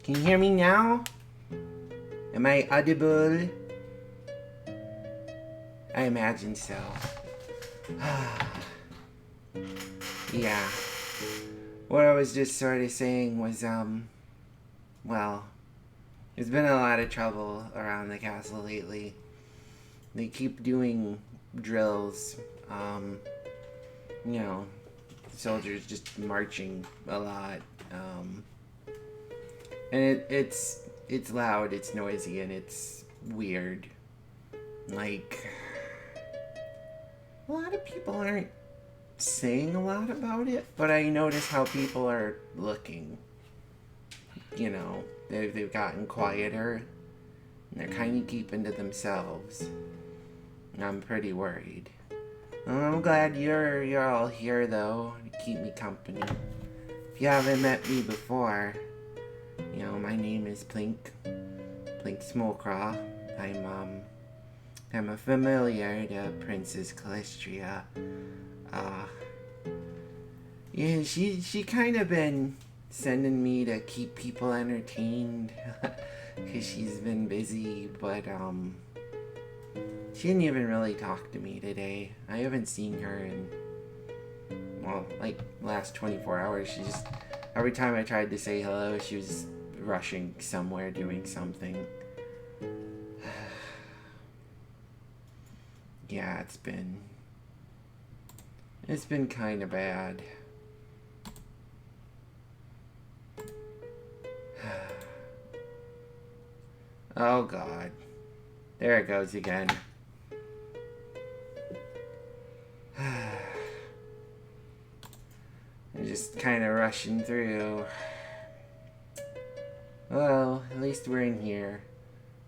Can you hear me now? Am I audible? I imagine so. Yeah. What I was just sort of saying was, well, there's been a lot of trouble around the castle lately. They keep doing drills, you know, soldiers just marching a lot, and it's loud, it's noisy, and it's weird. Like, a lot of people aren't saying a lot about it, but I notice how people are looking. You know, they've gotten quieter, and they're kind of keeping to themselves. And I'm pretty worried. I'm glad you're all here though to keep me company. If you haven't met me before, you know, my name is Plink Smolcraw. I'm a familiar to Princess Calistria. Yeah, she kind of been sending me to keep people entertained because she's been busy, but she didn't even really talk to me today. I haven't seen her in, well, like, last 24 hours. She just, every time I tried to say hello, she was rushing somewhere doing something. Yeah, it's been kind of bad. Oh God, there it goes again. I'm just kind of rushing through. Well, at least we're in here.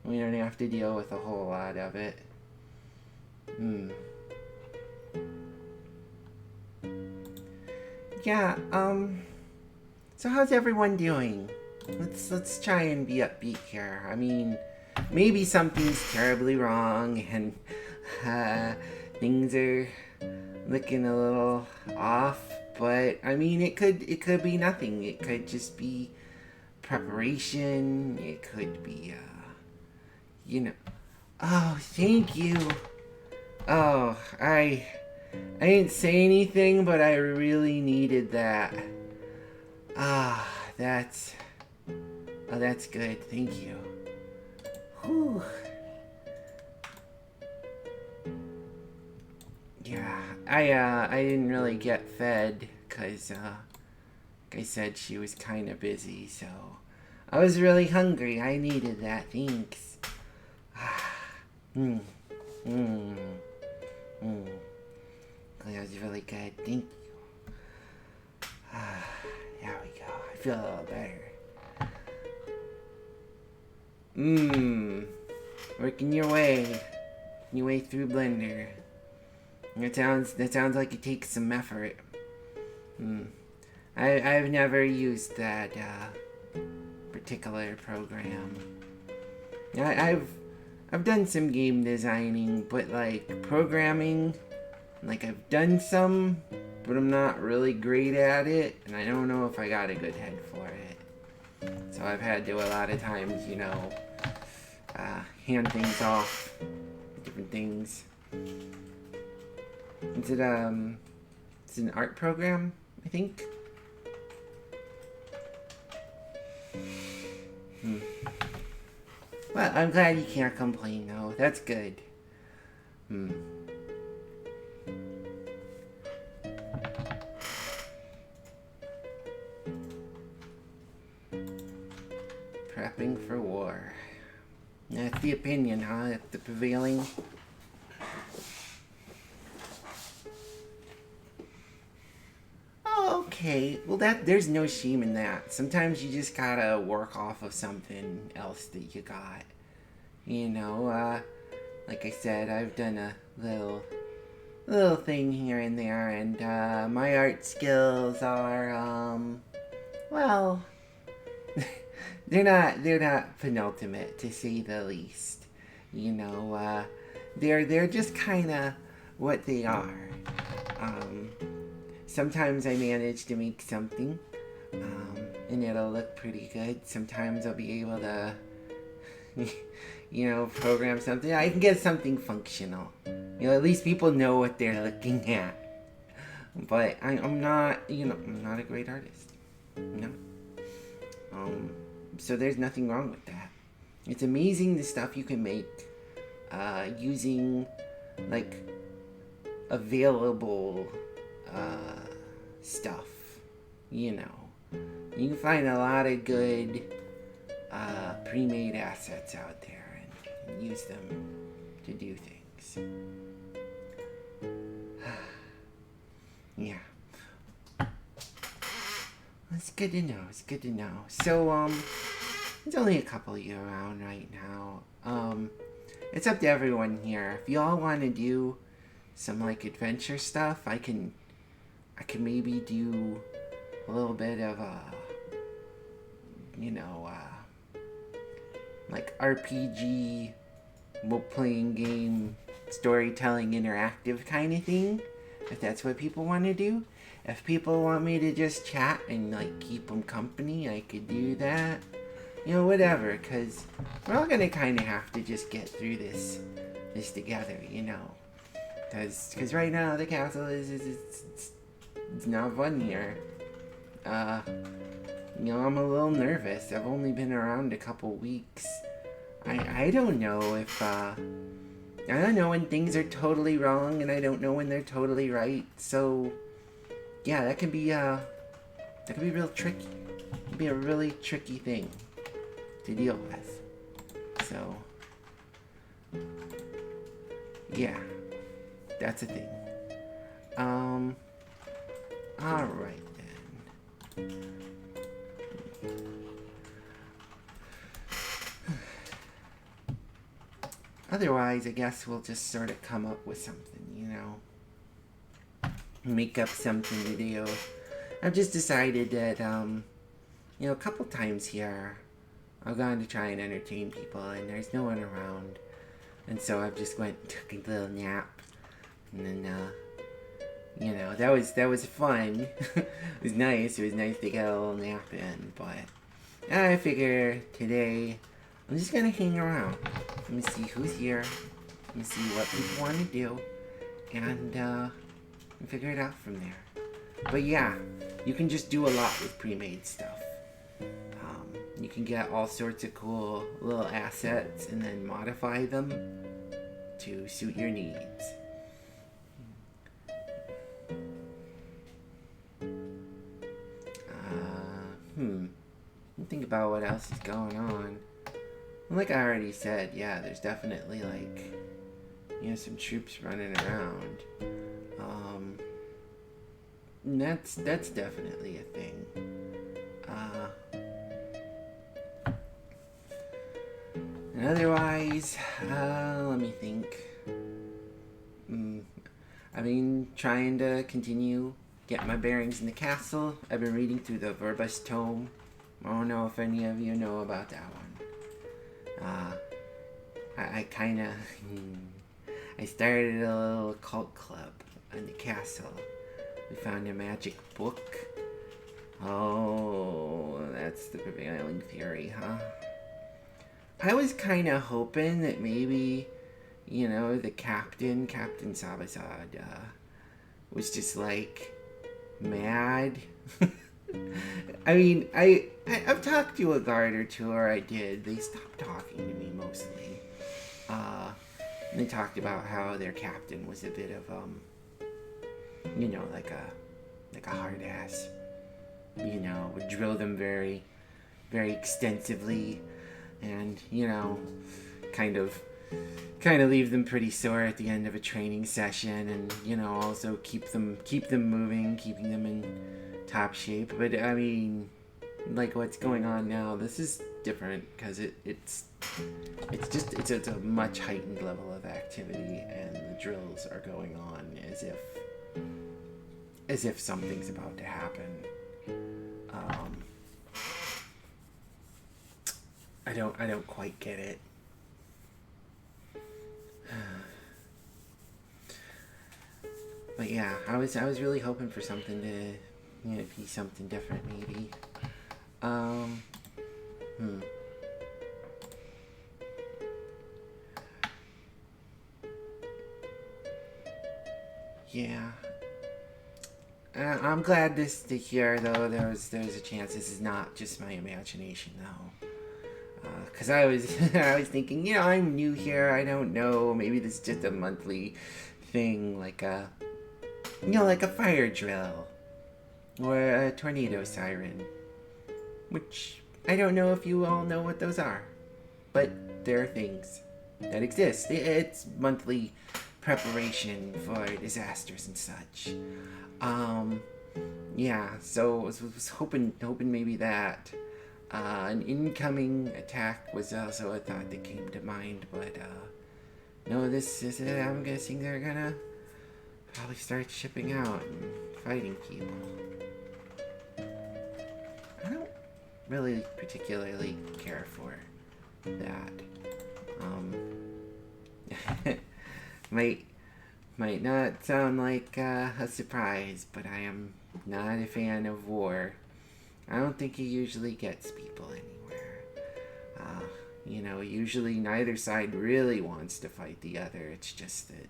We don't have to deal with a whole lot of it. Yeah, so how's everyone doing? Let's try and be upbeat here. I mean, maybe something's terribly wrong and things are looking a little off, but I mean, it could be nothing. It could just be preparation. It could be you know. Oh, thank you. Oh, I didn't say anything, but I really needed that. That's good. Thank you. Whew. Yeah, I didn't really get fed because like I said, she was kind of busy, so I was really hungry. I needed that. Thanks. That was really good. Thank you. There we go. I feel a little better. Working your way through Blender. That sounds like it takes some effort. I've never used that particular program. I've done some game designing, but like programming, like I've done some, but I'm not really great at it, and I don't know if I got a good head for it. So I've had to a lot of times, you know, hand things off, different things. It's an art program, I think. Well, I'm glad you can't complain, though. That's good. Prepping for war. That's the opinion, huh? That's the prevailing. Oh, okay. Well, there's no shame in that. Sometimes you just gotta work off of something else that you got. You know, like I said, I've done a little thing here and there, and my art skills are well, they're not penultimate, to say the least. You know, they're just kind of what they are. Sometimes I manage to make something. and it'll look pretty good. Sometimes I'll be able to, program something. I can get something functional. At least people know what they're looking at. But I'm not, I'm not a great artist. No. So there's nothing wrong with that. It's amazing the stuff you can make using, like, available stuff. You can find a lot of good pre-made assets out there and use them to do things. Yeah. It's good to know. It's good to know. So, there's only a couple of you around right now. It's up to everyone here. If y'all want to do some, like, adventure stuff, I can maybe do a little bit of, like, RPG, role-playing game, storytelling, interactive kind of thing, if that's what people want to do. If people want me to just chat and, like, keep them company, I could do that. Whatever, because we're all going to kind of have to just get through this together, Because right now the castle it's not fun here. I'm a little nervous. I've only been around a couple weeks. I don't know if, I don't know when things are totally wrong, and I don't know when they're totally right. So, yeah, that can be real tricky. It can be a really tricky thing to deal with. So, yeah, that's a thing. Alright then. Otherwise, I guess we'll just sort of come up with something, make up something to do. I've just decided that, a couple times here, I've gone to try and entertain people, and there's no one around. And so I've just went and took a little nap. And then, that was fun. It was nice. It was nice to get a little nap in. But I figure today, I'm just going to hang around. Let me see who's here. Let me see what people want to do. And figure it out from there. But yeah, you can just do a lot with pre-made stuff. You can get all sorts of cool little assets and then modify them to suit your needs. Think about what else is going on. Like I already said, yeah, there's definitely, like, some troops running around. And that's definitely a thing. And otherwise, let me think. I've been trying to continue get my bearings in the castle. I've been reading through the Verbus tome. I don't know if any of you know about that one. I kind of I started a little cult club in the castle. We found a magic book. Oh, that's the prevailing theory, huh? I was kind of hoping that maybe, the Captain Sabazad, was just, like, mad. I mean, I've talked to a guard or two, or I did. They stopped talking to me, mostly. They talked about how their captain was a bit of, like a hard ass. Would drill them very, very extensively. And, kind of leave them pretty sore at the end of a training session, and, also keep them moving, keeping them in top shape. But, I mean, like what's going on now, this is different, because it's a much heightened level of activity, and the drills are going on as if something's about to happen. I don't quite get it. But yeah, I was really hoping for something to, be something different, maybe. Um, hmm. Yeah. I'm glad to hear though there's a chance this is not just my imagination though. Cause I was I was thinking, I'm new here. I don't know. Maybe this is just a monthly thing, like like a fire drill or a tornado siren, which I don't know if you all know what those are, but there are things that exist. It's monthly preparation for disasters and such. Um, yeah. So I was hoping maybe that. An incoming attack was also a thought that came to mind, but no, this is it. I'm guessing they're gonna probably start shipping out and fighting people. I don't really particularly care for that. Might not sound like a surprise, but I am not a fan of war. I don't think he usually gets people anywhere. Usually neither side really wants to fight the other. It's just that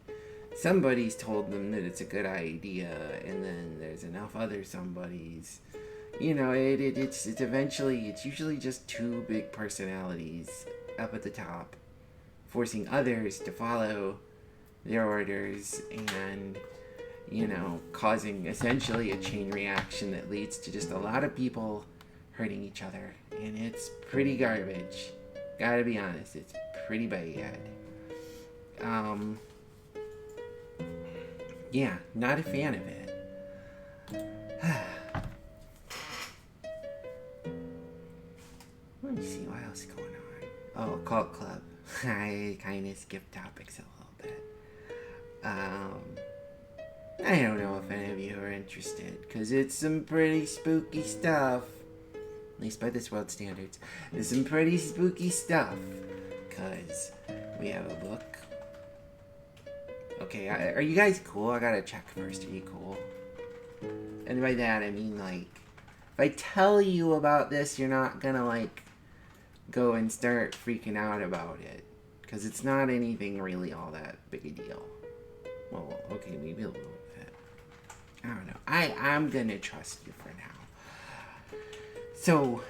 somebody's told them that it's a good idea, and then there's enough other somebodies. It's usually just two big personalities up at the top, forcing others to follow their orders and causing essentially a chain reaction that leads to just a lot of people hurting each other. And it's pretty garbage. Gotta be honest, it's pretty bad. Yeah, not a fan of it. Let me see what else is going on. Oh, Cult Club. I kind of skipped topics a little bit. I don't know if any of you are interested, because it's some pretty spooky stuff. At least by this world standards. There's some pretty spooky stuff, because we have a book. Okay, are you guys cool? I gotta check first. Are you cool? And by that, I mean, if I tell you about this, you're not gonna, go and start freaking out about it. Because it's not anything really all that big a deal. Well, okay, maybe a little bit. I don't know. I'm gonna trust you for now. So,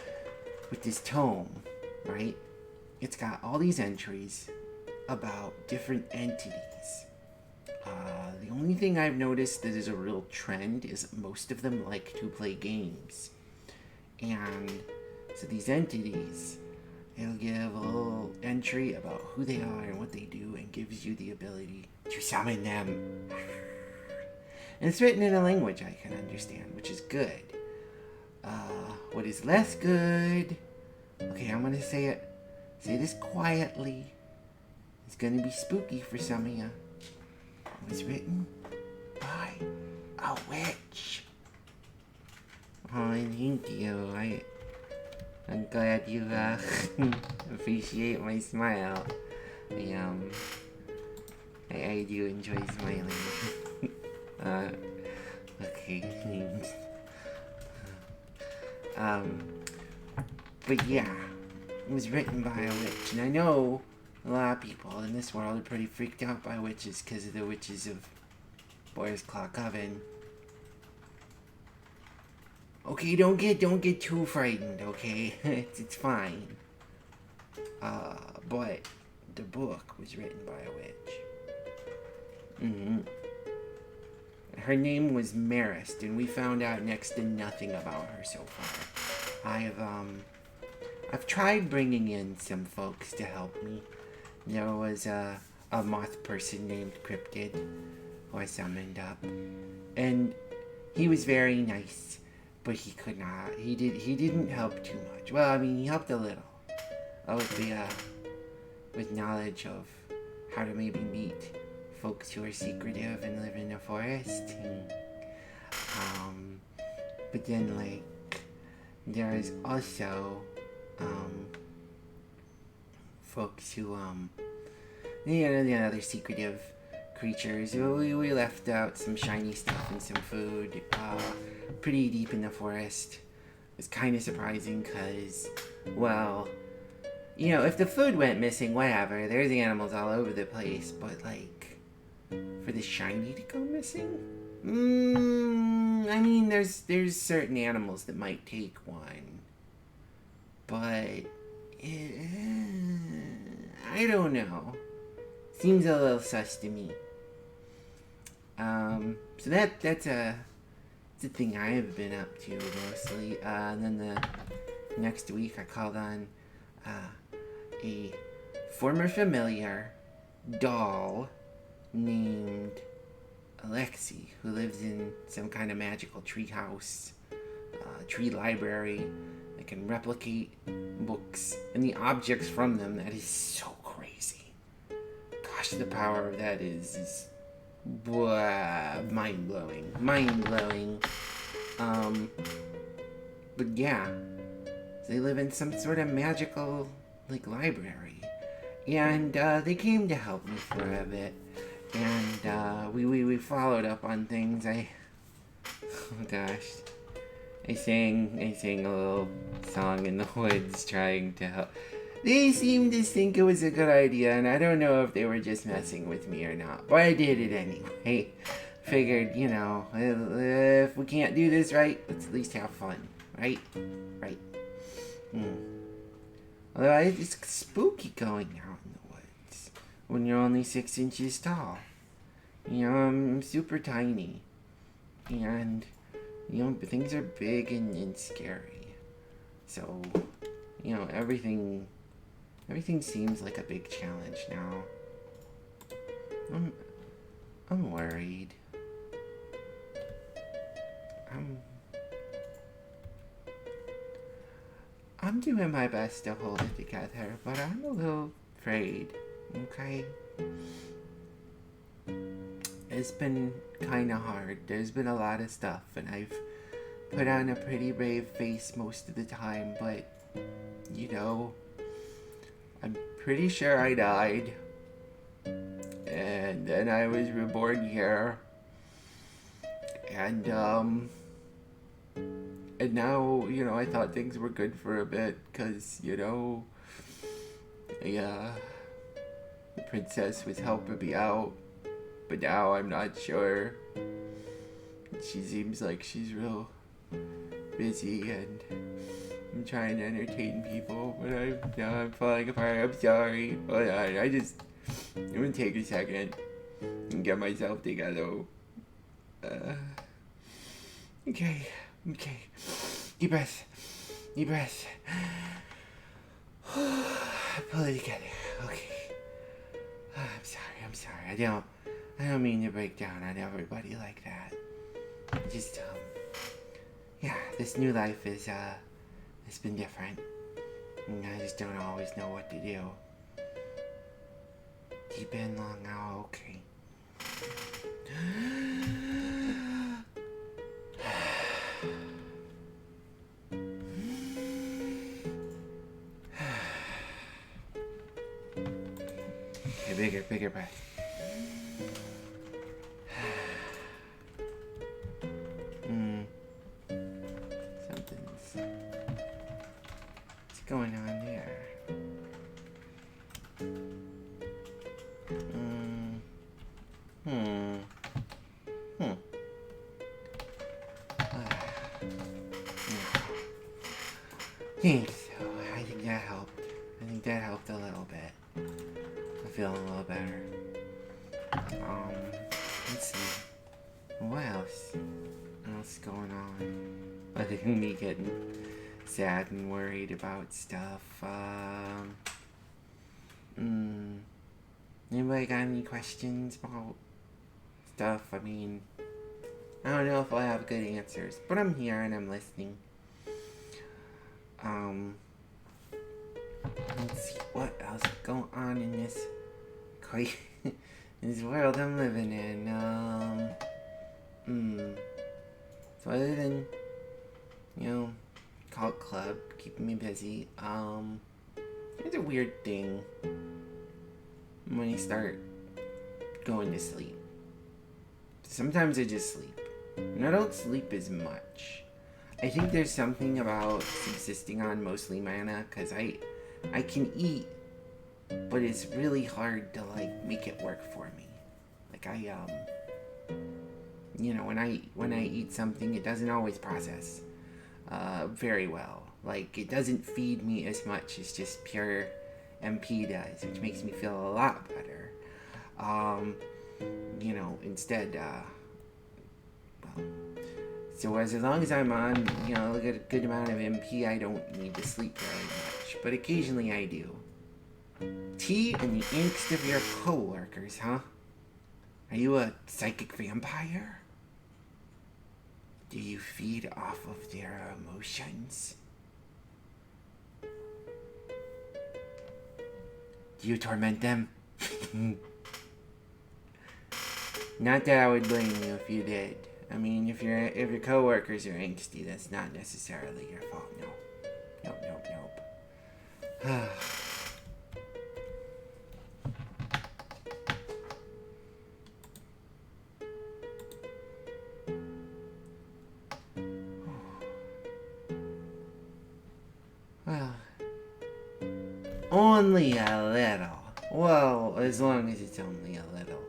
with this tome, right? It's got all these entries about different entities. The only thing I've noticed that is a real trend is most of them like to play games. And so these entities, it'll give a little entry about who they are and what they do, and gives you the ability to summon them. And it's written in a language I can understand, which is good. What is less good... Okay, I'm gonna say this quietly. It's gonna be spooky for some of you. It was written by a witch. Oh, thank you. I'm glad you appreciate my smile. I do enjoy smiling. Okay, thanks. But yeah, it was written by a witch, and I know a lot of people in this world are pretty freaked out by witches because of the witches of Boyer's Claw Coven. Okay, don't get too frightened, okay? It's fine. But the book was written by a witch. Her name was Marist, and we found out next to nothing about her so far. I've tried bringing in some folks to help me. There was a moth person named Cryptid who I summoned up, and he was very nice, but he could not. He didn't help too much. Well, I mean, he helped a little. With knowledge of how to maybe meet folks who are secretive and live in the forest. But then, there is also, folks who, the other secretive creatures. We left out some shiny stuff and some food, pretty deep in the forest. It's kind of surprising because, well, you know, if the food went missing, whatever, there's animals all over the place, but, like, for the shiny to go missing? I mean, there's certain animals that might take one, but I don't know. Seems a little sus to me. So that's a thing I have been up to mostly. And then the next week I called on a former familiar doll named Alexi, who lives in some kind of magical tree house, tree library that can replicate books and the objects from them. That is so crazy. Gosh, the power of that is mind-blowing. Mind-blowing. But yeah, they live in some sort of magical, like, library. And they came to help me for a bit. And we followed up on things. Oh gosh. I sang a little song in the woods trying to help. They seemed to think it was a good idea, and I don't know if they were just messing with me or not. But I did it anyway. Figured, you know, if we can't do this right, let's at least have fun. Right? Right. Although it's spooky going out in the woods when you're only 6 inches tall. You know, I'm super tiny. And, you know, things are big and scary. So, you know, everything seems like a big challenge now. I'm worried. I'm doing my best to hold it together, but I'm a little afraid, okay? It's been kind of hard. There's been a lot of stuff, and I've put on a pretty brave face most of the time, but, you know, I'm pretty sure I died, and then I was reborn here, and now, you know, I thought things were good for a bit, because, you know, the princess was helping me out, but now I'm not sure. She seems like she's real busy, and I'm trying to entertain people, but I'm falling apart. I'm sorry. Hold on, I'm gonna take a second and get myself together. Okay. Deep breath. Pull it together. Okay. I'm sorry. I don't mean to break down on everybody like that. Just, yeah, this new life is, it's been different. And I just don't always know what to do. Deep in, long out, okay. Okay, bigger breath. What's going on there? Thanks. So I think that helped. A little bit. I'm feeling a little better. Let's see. What else? What else is going on? Other than me getting sad and worried about stuff. Anybody got any questions about stuff? I mean, I don't know if I'll have good answers, but I'm here and I'm listening. Let's see what else is going on in this this world I'm living in. So other than, you know, cult club keeping me busy, it's a weird thing when you start going to sleep. Sometimes I just sleep, and I don't sleep as much. I think there's something about subsisting on mostly mana, because I can eat, but it's really hard to, like, make it work for me. Like, you know, when I eat something, it doesn't always process very well. Like, it doesn't feed me as much as just pure MP does, which makes me feel a lot better. You know, instead, well, so as long as I'm on, you know, a good amount of MP, I don't need to sleep very much, but occasionally I do. Tea and the angst of your co-workers, huh? Are you a psychic vampire? Do you feed off of their emotions? Do you torment them? Not that I would blame you if you did. I mean, if your coworkers are angsty, that's not necessarily your fault. No. Nope. Well, only a little. Well, as long as it's only a little.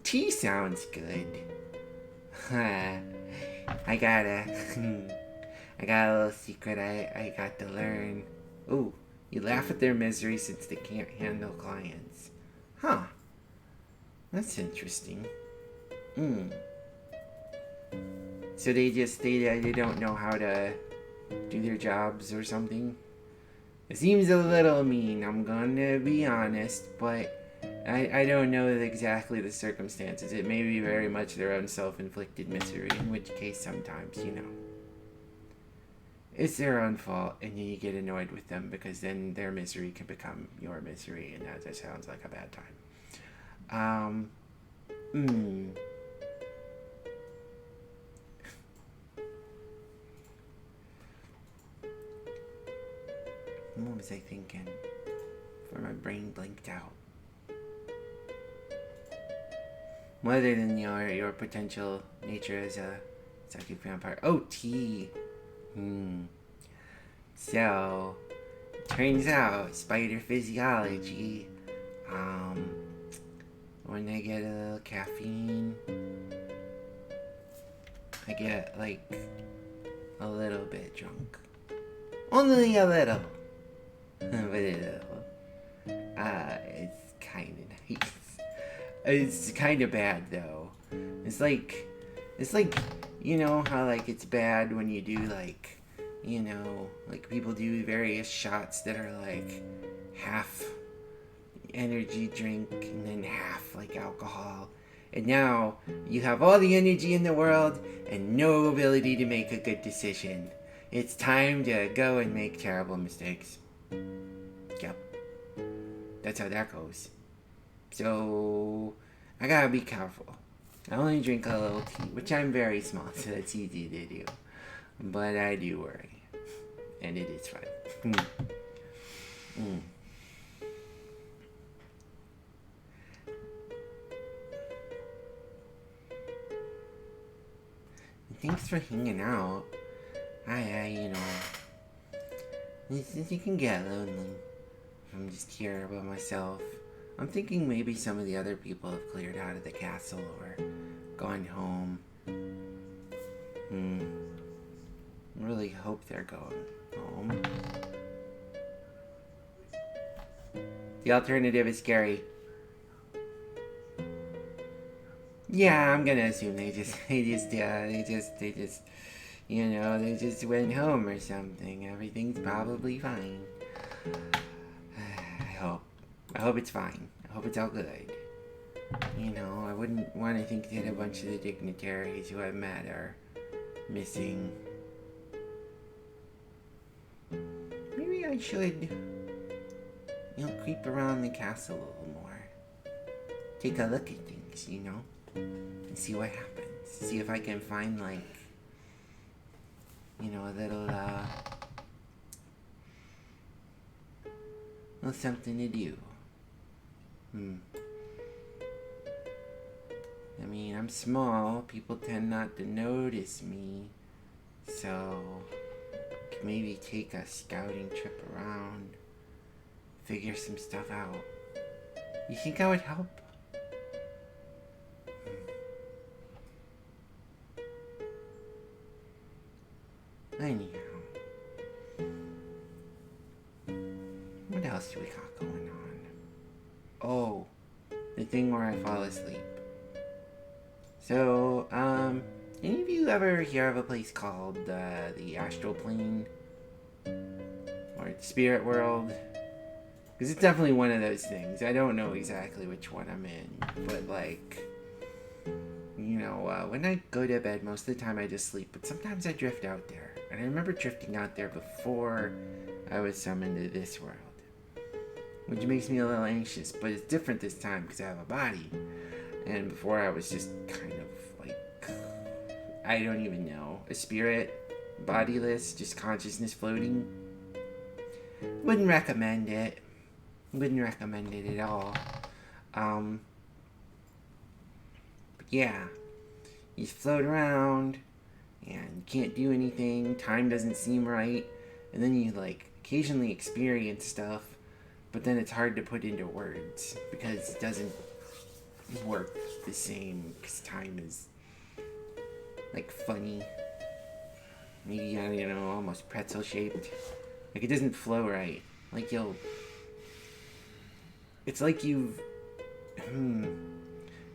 Tea sounds good. I got a little secret I got to learn. Ooh, you laugh at their misery since they can't handle clients. Huh. That's interesting. So they don't know how to do their jobs or something? It seems a little mean, I'm gonna be honest, but I don't know exactly the circumstances. It may be very much their own self-inflicted misery, in which case sometimes, you know, it's their own fault, and you get annoyed with them because then their misery can become your misery, and that just sounds like a bad time. What was I thinking? Before my brain blinked out. Other than your potential nature as a psychic vampire. Oh, tea. So, turns out, spider physiology, when I get a little caffeine, I get, like, a little bit drunk. Only a little. But a little. It's kind of nice. It's kind of bad, though. It's like, you know how, like, it's bad when you do, like, you know, like, people do various shots that are, like, half energy drink and then half, like, alcohol. And now, you have all the energy in the world and no ability to make a good decision. It's time to go and make terrible mistakes. Yep. That's how that goes. So, I gotta be careful. I only drink a little tea, which I'm very small, so that's easy to do. But I do worry. And it is fun. Thanks for hanging out. You know, since you can get lonely if I'm just here by myself. I'm thinking maybe some of the other people have cleared out of the castle or gone home. I really hope they're going home. The alternative is scary. Yeah, I'm gonna assume they just, you know, they just went home or something. Everything's probably fine. I hope it's fine. I hope it's all good. You know, I wouldn't want to think that a bunch of the dignitaries who I've met are missing. Maybe I should, you know, creep around the castle a little more. Take a look at things, you know, and see what happens. See if I can find, like, you know, a little something to do. I mean, I'm small. People tend not to notice me. So, like maybe take a scouting trip around, figure some stuff out. You think that would help? Anyhow, what else do we got going on? Oh, the thing where I fall asleep. So, any of you ever hear of a place called the Astral Plane? Or the Spirit World? Because it's definitely one of those things. I don't know exactly which one I'm in, but like, you know, when I go to bed, most of the time I just sleep, but sometimes I drift out there. And I remember drifting out there before I was summoned to this world. Which makes me a little anxious, but it's different this time because I have a body. And before I was just kind of like, I don't even know, a spirit, bodiless, just consciousness floating. Wouldn't recommend it. Wouldn't recommend it at all. But yeah, you float around and you can't do anything. Time doesn't seem right, and then you like occasionally experience stuff, but then it's hard to put into words because it doesn't work the same because time is like funny. Maybe, I don't know, almost pretzel shaped. Like it doesn't flow right. Like you'll... It's like you've...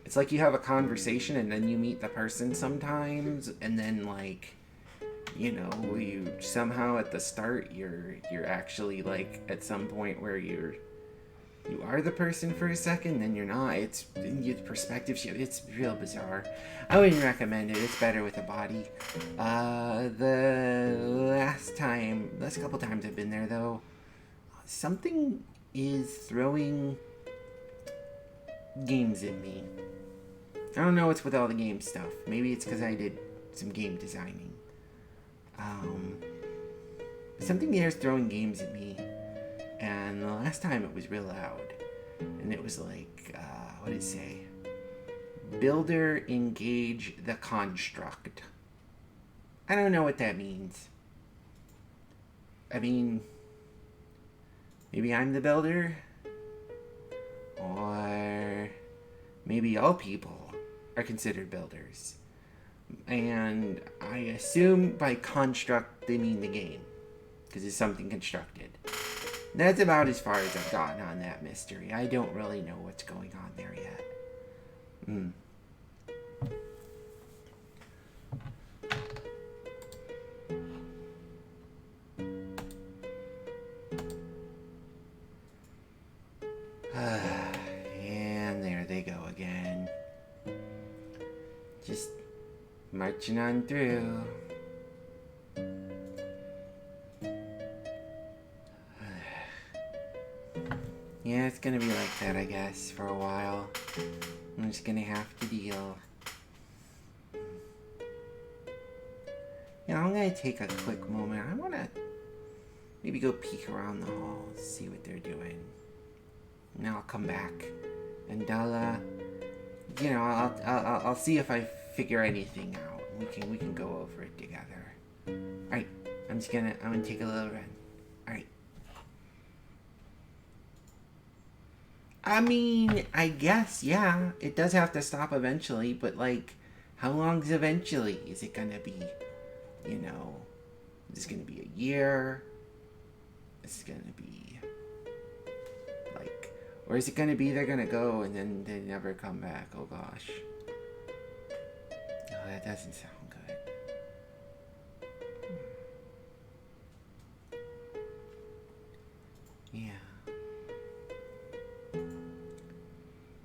It's like you have a conversation and then you meet the person sometimes, and then like, you know, you somehow at the start you're actually like at some point where you are the person for a second, then you're not. It's perspective shift. It's real bizarre. I wouldn't recommend it. It's better with a body. The last couple times I've been there though, something is throwing games at me. I don't know what's with all the game stuff. Maybe it's because I did some game designing. Something there's throwing games at me. And the last time it was real loud. And it was like, what did it say? Builder engage the construct. I don't know what that means. I mean, maybe I'm the builder? Or maybe all people are considered builders. And I assume by construct they mean the game. Because it's something constructed. That's about as far as I've gotten on that mystery. I don't really know what's going on there yet. And there they go again. Just marching on through. Yeah, it's gonna be like that, I guess, for a while. I'm just gonna have to deal. You know, I'm gonna take a quick moment. I wanna maybe go peek around the halls, see what they're doing. And I'll come back. And I'll, you know, I'll see if I figure anything out. We can go over it together. Alright, I'm gonna take a little run. Alright. I mean, I guess, yeah, it does have to stop eventually, but like, how long is eventually? Is it gonna be, you know, is it gonna be a year? Is it gonna be, like, or is it gonna be they're gonna go and then they never come back? Oh gosh. Oh, that doesn't sound good. Yeah.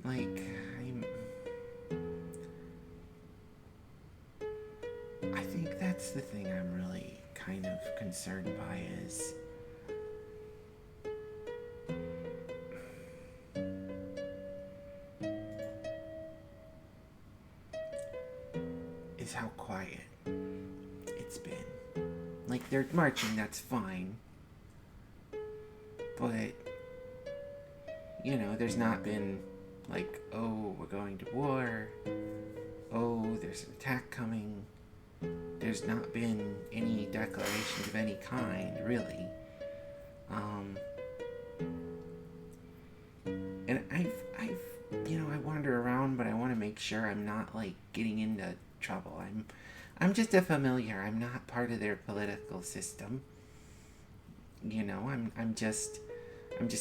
Like, I think that's the thing I'm really kind of concerned by is how quiet it's been. Like, they're marching, that's fine. But, you know, there's not been like, oh, we're going to war. Oh, there's an attack coming. there's not been any declarations of any kind, really. And I wander around, but I want to make sure I'm not, like, getting into trouble. I'm just a familiar. I'm not part of their political system. I'm just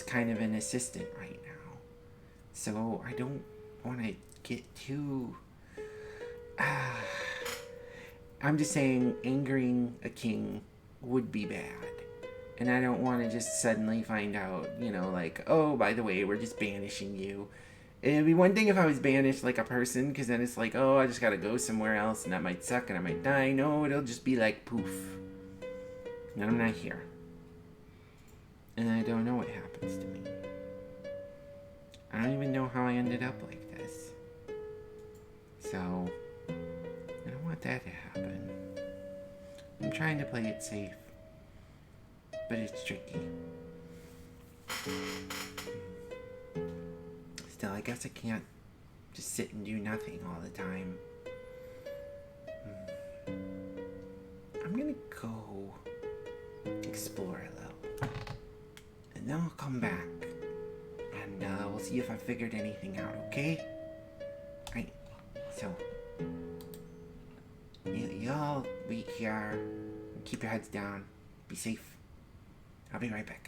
kind of an assistant right now. So I don't want to get too... I'm just saying angering a king would be bad. And I don't want to just suddenly find out, like, oh, by the way, we're just banishing you. It'd be one thing if I was banished like a person, because then it's like, oh, I just gotta go somewhere else, and that might suck, and I might die. No, it'll just be like, poof. And I'm not here. And I don't know what happens to me. I don't even know how I ended up like this. So, I don't want that to happen. I'm trying to play it safe. But it's tricky. Still, I guess I can't just sit and do nothing all the time. I'm gonna go explore a little. And then I'll come back. And we'll see if I figured anything out, okay? Alright, so... y'all wait here. Keep your heads down. Be safe. I'll be right back.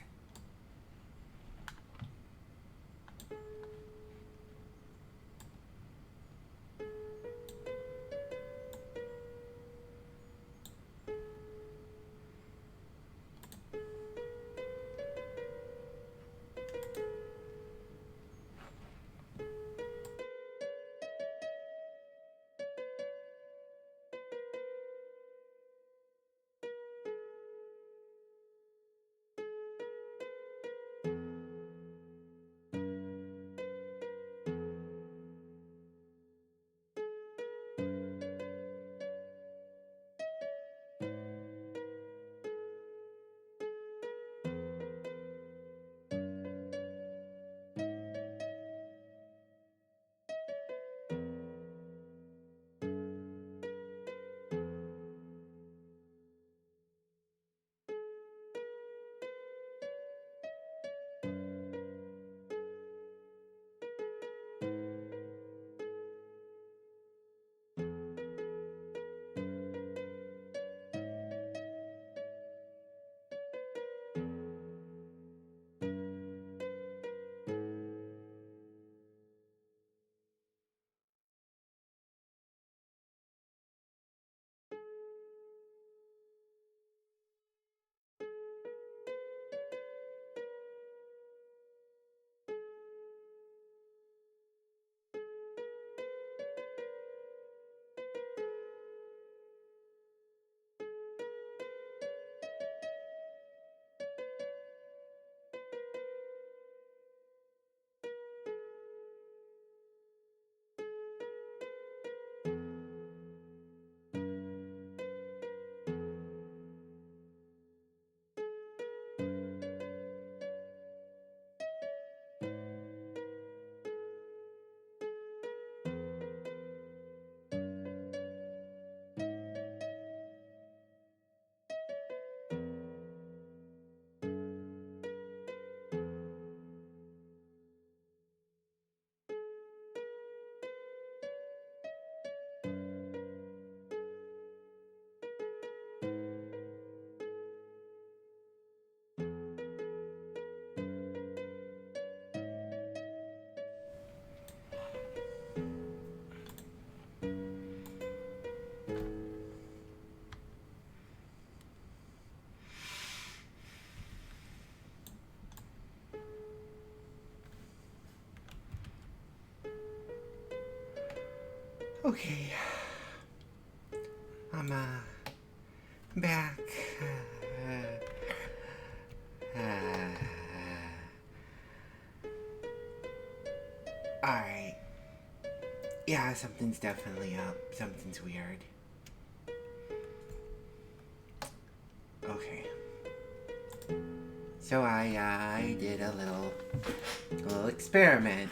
Okay. I'm back. Alright. Yeah, something's definitely up. Something's weird. Okay. So I did a little experiment.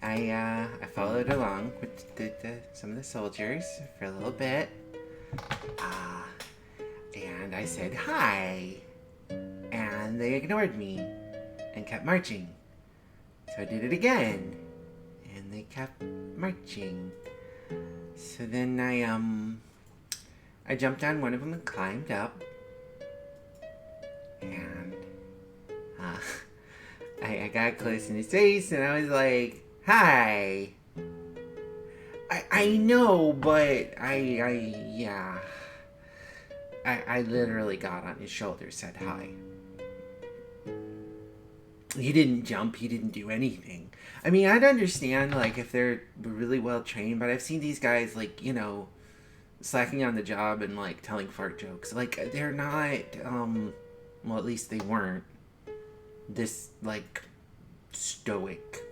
I followed along with some of the soldiers for a little bit. And I said hi. And they ignored me and kept marching. So I did it again. And they kept marching. So then I jumped on one of them and climbed up. And I got close in his face and I was like, hi. I know, but I literally got on his shoulder, said hi. He didn't jump, he didn't do anything. I mean, I'd understand, like, if they're really well trained, but I've seen these guys, like, you know, slacking on the job and, like, telling fart jokes. Like, they're not, well, at least they weren't this, like, stoic,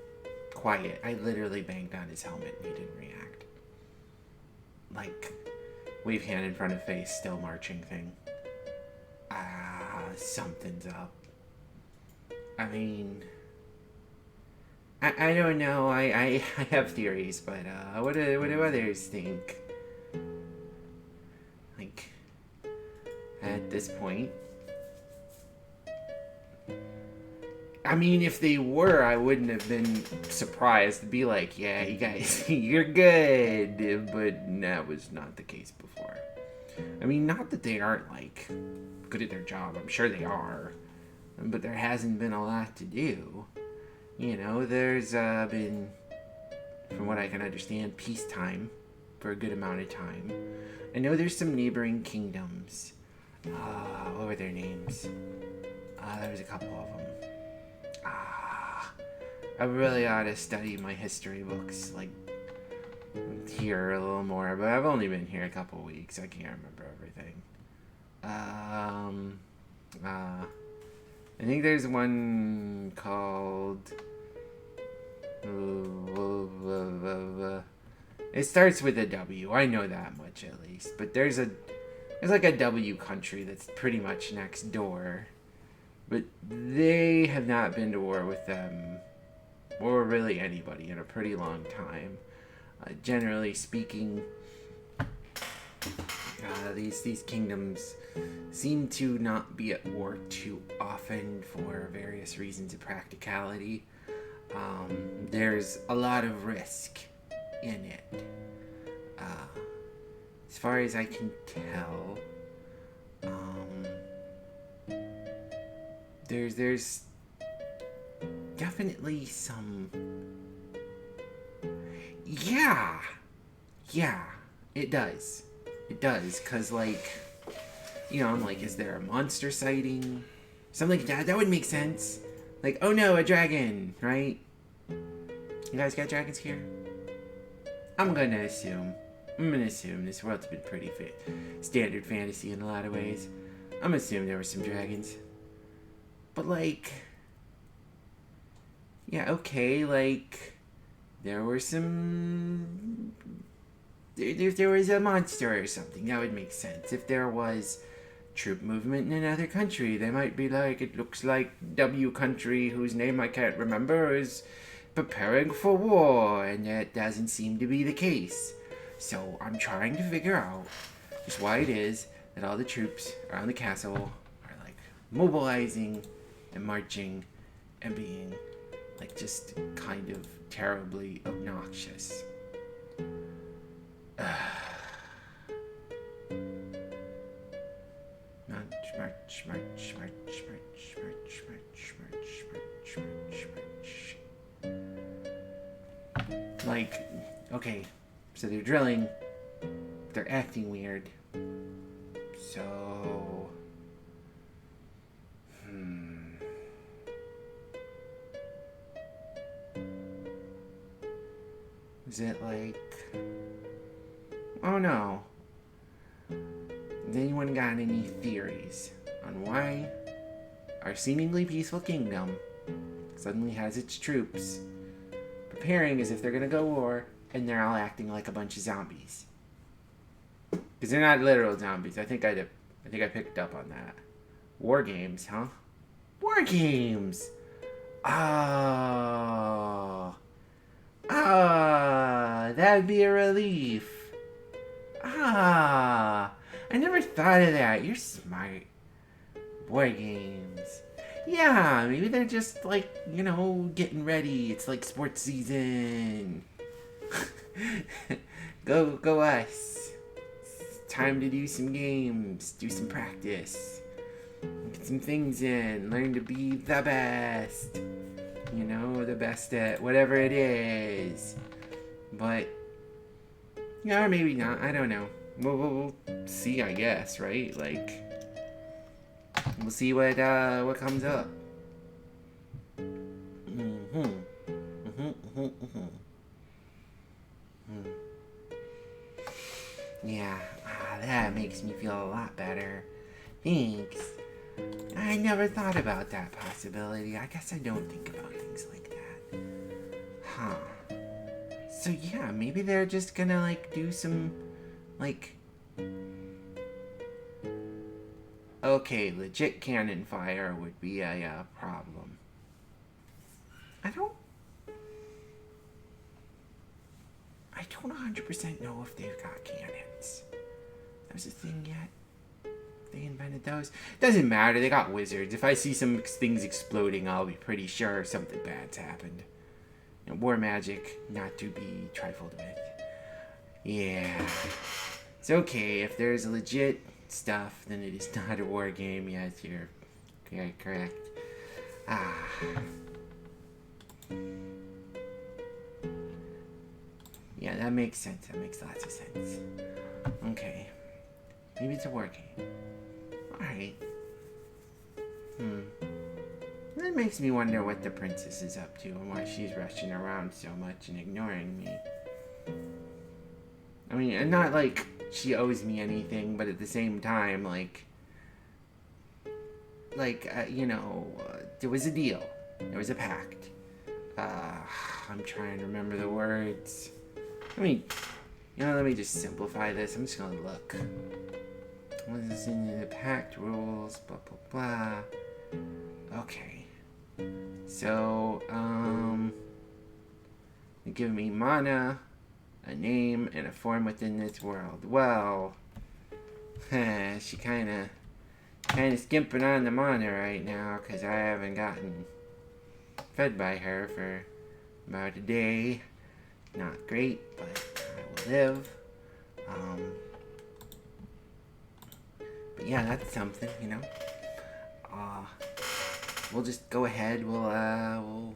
quiet. I literally banged on his helmet and he didn't react. Like, wave hand in front of face, still marching thing. Something's up. I mean, I don't know. I have theories, but what do others think? Like, at this point, I mean, if they were, I wouldn't have been surprised to be like, yeah, you guys, you're good. But that was not the case before. I mean, not that they aren't, like, good at their job. I'm sure they are. But there hasn't been a lot to do. You know, there's been, from what I can understand, peacetime for a good amount of time. I know there's some neighboring kingdoms. What were their names? There was a couple of them. I really ought to study my history books, like, here a little more, but I've only been here a couple weeks. I can't remember everything. I think there's one called... It starts with a W. I know that much at least. But there's like a W country that's pretty much next door. But they have not been to war with them, or really anybody, in a pretty long time. Generally speaking, these kingdoms seem to not be at war too often for various reasons of practicality. There's a lot of risk in it. As far as I can tell, there's definitely some... Yeah, it does. It does, because, like, you know, I'm like, is there a monster sighting? Something like that. That would make sense. Like, oh no, a dragon, right? You guys got dragons here? I'm gonna assume this world's been pretty standard fantasy in a lot of ways. I'm assuming there were some dragons. But, like, yeah, okay, like, there were some... If there was a monster or something, that would make sense. If there was troop movement in another country, they might be like, it looks like W country, whose name I can't remember, is preparing for war, and that doesn't seem to be the case. So I'm trying to figure out just why it is that all the troops around the castle are, like, mobilizing and marching and being, like, just kind of terribly obnoxious. Like, okay, so they're drilling, they're acting weird, so, is it like, oh no, has anyone got any theories on why our seemingly peaceful kingdom suddenly has its troops preparing as if they're gonna go war, and they're all acting like a bunch of zombies? Because they're not literal zombies. I think I picked up on that. War games, huh? War games! That'd be a relief. I never thought of that. You're smart. Board games. Yeah, maybe they're just like, getting ready. It's like sports season. Go us. It's time to do some games, do some practice. Get some things in, learn to be the best. The best at whatever it is. But, or maybe not, I don't know. We'll see, I guess, right? Like, we'll see what comes up. Yeah, that makes me feel a lot better. Thanks. I never thought about that possibility. I guess I don't think about things like that. Huh. So yeah, maybe they're just gonna like do some like okay, legit cannon fire would be a problem. I don't 100% know if they've got cannons. There's a thing yet. They invented those. Doesn't matter, they got wizards. If I see some things exploding, I'll be pretty sure something bad's happened. War magic, not to be trifled with. Yeah. It's okay, if there's legit stuff, then it is not a war game. Yes, you're correct. Yeah, that makes sense. That makes lots of sense. Okay. Maybe it's a war game. Alright. That makes me wonder what the princess is up to and why she's rushing around so much and ignoring me. I mean, not like she owes me anything, but at the same time, there was a deal. There was a pact. I'm trying to remember the words. Let me just simplify this. I'm just gonna look. What is this in the pact rules? Blah, blah, blah. Okay. So, they give me mana, a name, and a form within this world. Well, she kind of skimping on the mana right now because I haven't gotten fed by her for about a day. Not great, but I will live. But yeah, that's something, We'll just go ahead. We'll I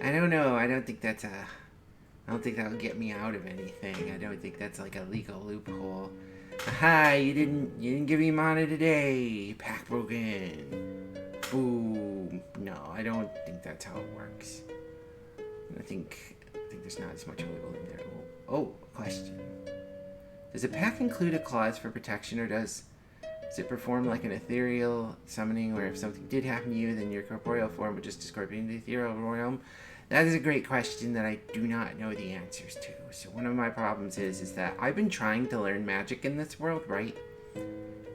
don't know. I don't think that'll get me out of anything. I don't think that's like a legal loophole. Aha, you didn't give me mana today. Pack broken. Boom. No, I don't think that's how it works. I think there's not as much wiggle in there. Oh, question. Does a pack include a clause for protection, or does it perform like an ethereal summoning where if something did happen to you, then your corporeal form would just escort you into the ethereal realm? That is a great question that I do not know the answers to. So one of my problems is that I've been trying to learn magic in this world, right?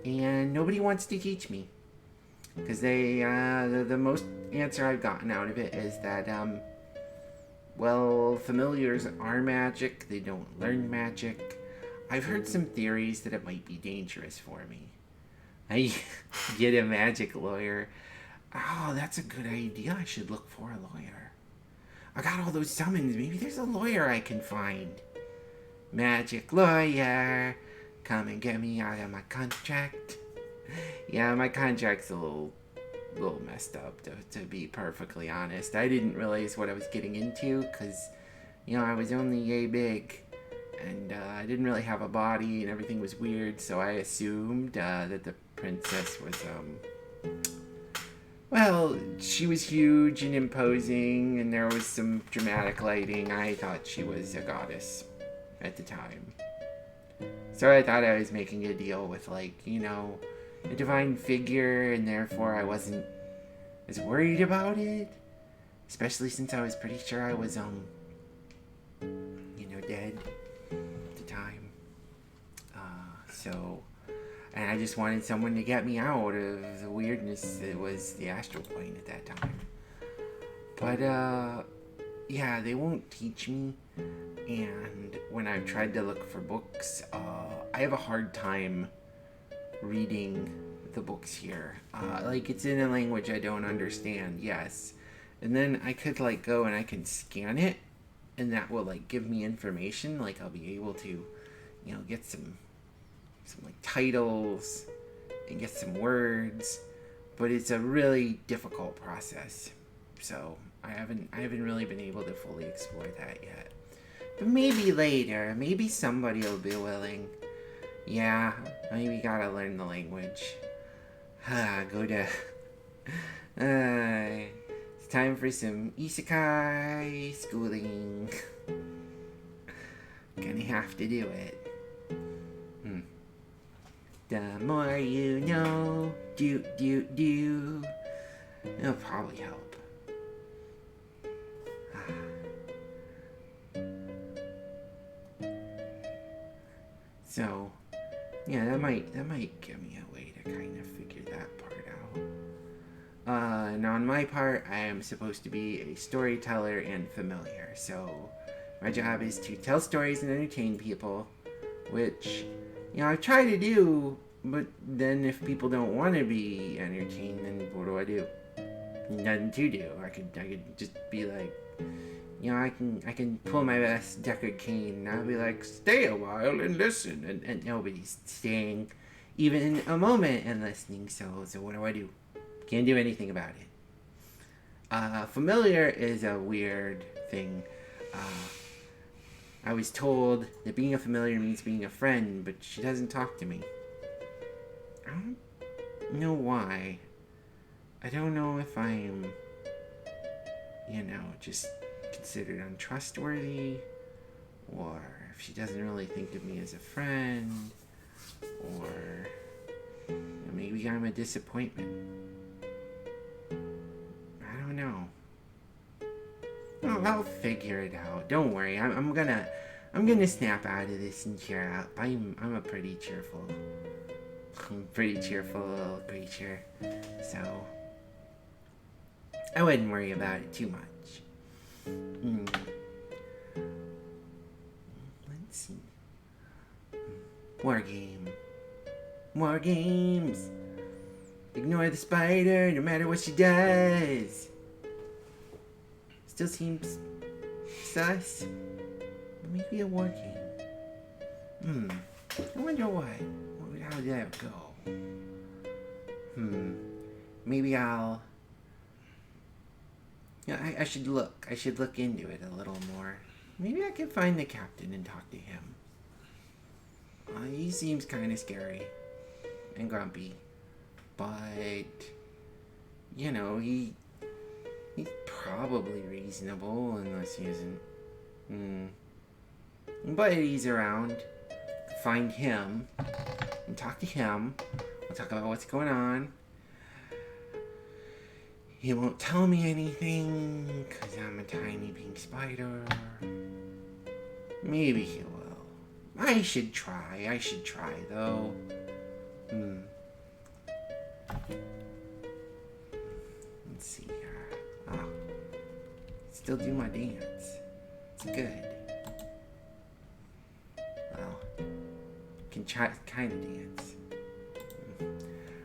And nobody wants to teach me. Because the most answer I've gotten out of it is that, familiars are magic. They don't learn magic. I've heard some theories that it might be dangerous for me. I get a magic lawyer. Oh, that's a good idea. I should look for a lawyer. I got all those summons. Maybe there's a lawyer I can find. Magic lawyer, come and get me out of my contract. Yeah, my contract's a little messed up, to be perfectly honest. I didn't realize what I was getting into because, I was only yay big. And I didn't really have a body and everything was weird, so I assumed that the princess was, she was huge and imposing, and there was some dramatic lighting. I thought she was a goddess at the time. So I thought I was making a deal with, a divine figure, and therefore I wasn't as worried about it. Especially since I was pretty sure I was, dead. And I just wanted someone to get me out of the weirdness that was the astral plane at that time. But, they won't teach me. And when I've tried to look for books, I have a hard time reading the books here. Like, it's in a language I don't understand, yes. And then I could, like, go and I can scan it, and that will, like, give me information. Like, I'll be able to, you know, get some like, titles and get some words. But it's a really difficult process. So, I haven't really been able to fully explore that yet. But maybe later. Maybe somebody will be willing. Yeah, maybe gotta learn the language. Go to... it's time for some isekai schooling. Gonna have to do it. The more you know, do. It'll probably help. So, yeah, that might give me a way to kind of figure that part out. And on my part, I am supposed to be a storyteller and familiar. So, my job is to tell stories and entertain people, which, you know, I try to do, but then if people don't want to be entertained, then what do I do? Nothing to do. I could just be like, you know, I can pull my best Deckard Cain and I'll be like, stay a while and listen, and nobody's staying even a moment and listening, so what do? Can't do anything about it. Familiar is a weird thing. I was told that being a familiar means being a friend, but she doesn't talk to me. I don't know why. I don't know if I'm, you know, just considered untrustworthy, or if she doesn't really think of me as a friend, or you know, maybe I'm a disappointment. I don't know. I'll figure it out. Don't worry. I'm gonna snap out of this and cheer up. I'm a pretty cheerful little creature, so I wouldn't worry about it too much. Let's see. More games. Ignore the spider, no matter what she does. Still seems sus. Maybe a war game. I wonder what. How did that go? Maybe I'll... Yeah, I should look. I should look into it a little more. Maybe I can find the captain and talk to him. He seems kind of scary and grumpy. But, you know, he's probably reasonable unless he isn't. But he's around. Find him and talk to him. We'll talk about what's going on. He won't tell me anything because I'm a tiny pink spider. Maybe he will. I should try though. Let's see here. Still do my dance. It's good. Well, can try kind of dance.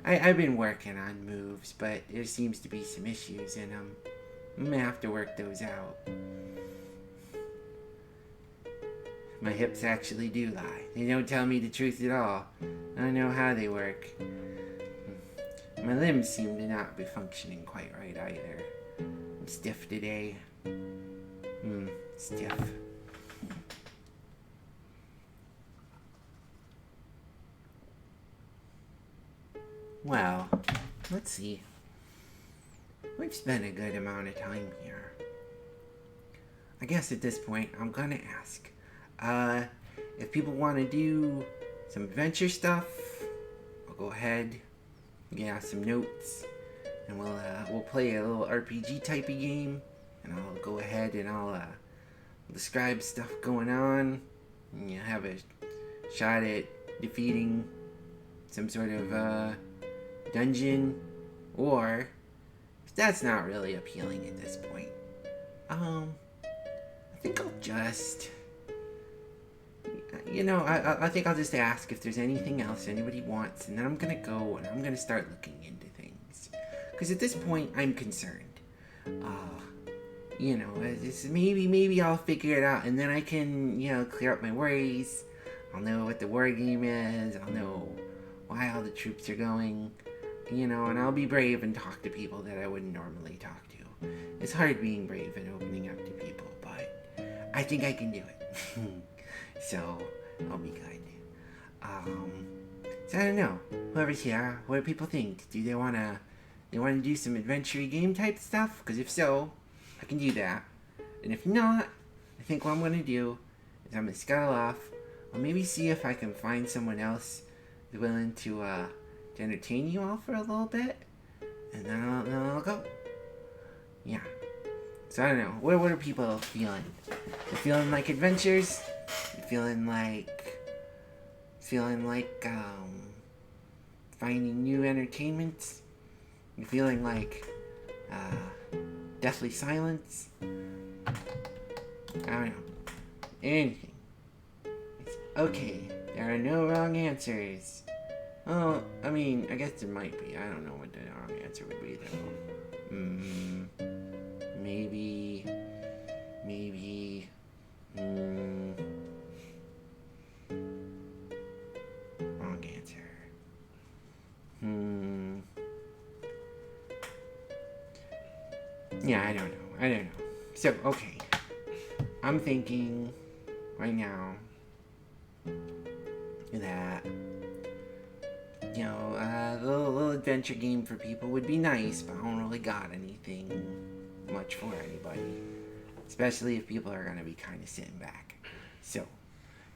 I've been working on moves, but there seems to be some issues in them. I'm gonna have to work those out. My hips actually do lie. They don't tell me the truth at all. I don't know how they work. My limbs seem to not be functioning quite right either. I'm stiff today. Stiff. Well, let's see. We've spent a good amount of time here. I guess at this point, I'm gonna ask. If people want to do some adventure stuff, I'll go ahead, get out some notes, and we'll play a little RPG type of game, and I'll go ahead and I'll describe stuff going on, and you have a shot at defeating some sort of dungeon, or if that's not really appealing at this point, I think I'll just you know, I think I'll just ask if there's anything else anybody wants, and then I'm gonna go and I'm gonna start looking into things. Because at this point, I'm concerned. You know, maybe I'll figure it out, and then I can, you know, clear up my worries. I'll know what the war game is. I'll know why all the troops are going. You know, and I'll be brave and talk to people that I wouldn't normally talk to. It's hard being brave and opening up to people, but I think I can do it. So I'll be good. So I don't know. Whoever's here, what do people think? Do they wanna do some adventure game type stuff? Because if so, I can do that. And if not, I think what I'm gonna do is I'm gonna scuttle off. Or maybe see if I can find someone else who's willing to entertain you all for a little bit. And then I'll go. Yeah. So I don't know. What are people feeling? They're feeling like adventures? They're feeling like finding new entertainments? You're feeling like deathly silence? I don't know. Anything. It's okay. There are no wrong answers. Oh, I mean, I guess there might be. I don't know what the wrong answer would be, though. Maybe. Wrong answer. Yeah, I don't know. So, okay. I'm thinking right now that, you know, a little adventure game for people would be nice, but I don't really got anything much for anybody. Especially if people are going to be kind of sitting back. So,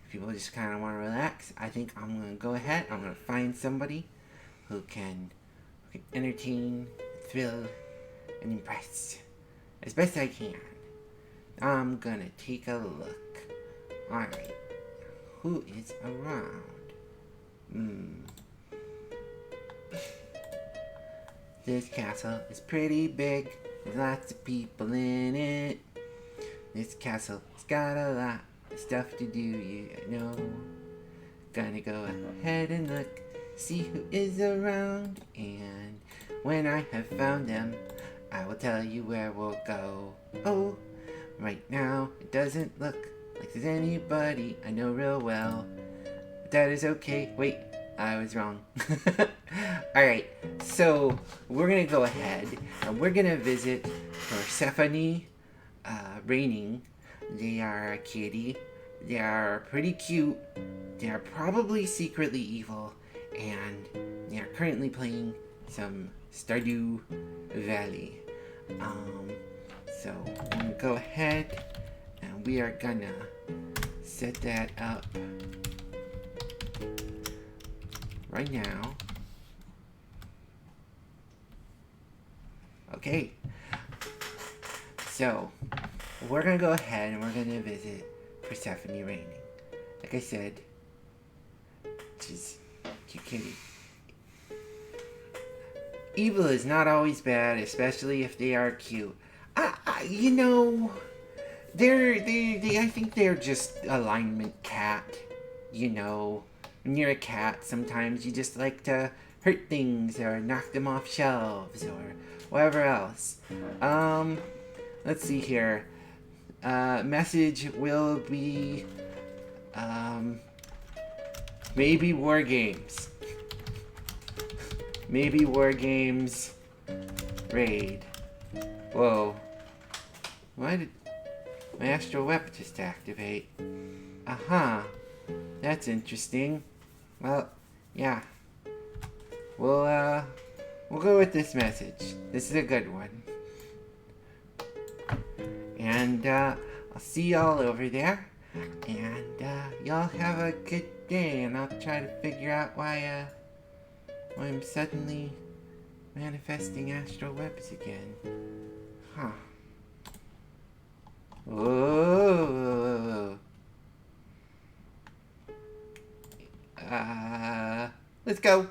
if people just kind of want to relax, I think I'm going to go ahead. I'm going to find somebody who can entertain, thrill, and impress as best I can. I'm going to take a look. Alright. Who is around? This castle is pretty big. There's lots of people in it. This castle's got a lot of stuff to do, you know. Gonna go ahead and look, see who is around. And when I have found them, I will tell you where we'll go. Oh, right now it doesn't look like there's anybody I know real well. But that is okay. Wait, I was wrong. Alright, so we're gonna go ahead and we're gonna visit Persephone Raining. They are a kitty. They are pretty cute. They are probably secretly evil. And they are currently playing some Stardew Valley. So I'm gonna go ahead and we are gonna set that up right now. Okay. So we're gonna go ahead and we're gonna visit Persephone Raining. Like I said, she's cute kitty. Evil is not always bad, especially if they are cute. You know, I think they're just alignment cat. You know, when you're a cat, sometimes you just like to hurt things or knock them off shelves or whatever else. Let's see here. Message will be, maybe war games. Maybe war games raid. Whoa. Why did my astral web just activate? Aha. That's interesting. Well, yeah. We'll go with this message. This is a good one. And, I'll see y'all over there. And, y'all have a good day. And I'll try to figure out why I'm suddenly manifesting astral webs again. Huh. Whoa. Let's go.